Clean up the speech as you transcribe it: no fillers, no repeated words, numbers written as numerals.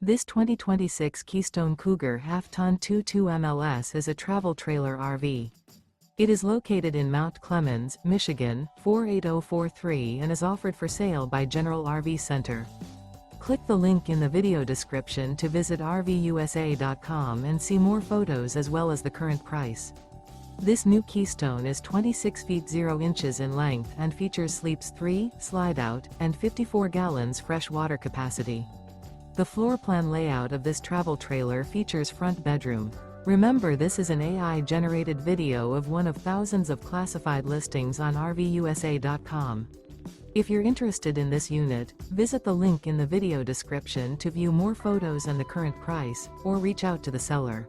This 2026 Keystone Cougar Half-Ton 22 MLS is a travel trailer RV. It is located in Mount Clemens, Michigan, 48043 and is offered for sale by General RV Center. Click the link in the video description to visit RVUSA.com and see more photos as well as the current price. This new Keystone is 26 feet 0 inches in length and features sleeps 3, slide-out, and 54 gallons fresh water capacity. The floor plan layout of this travel trailer features front bedroom. Remember, this is an AI-generated video of one of thousands of classified listings on RVUSA.com. If you're interested in this unit, visit the link in the video description to view more photos and the current price, or reach out to the seller.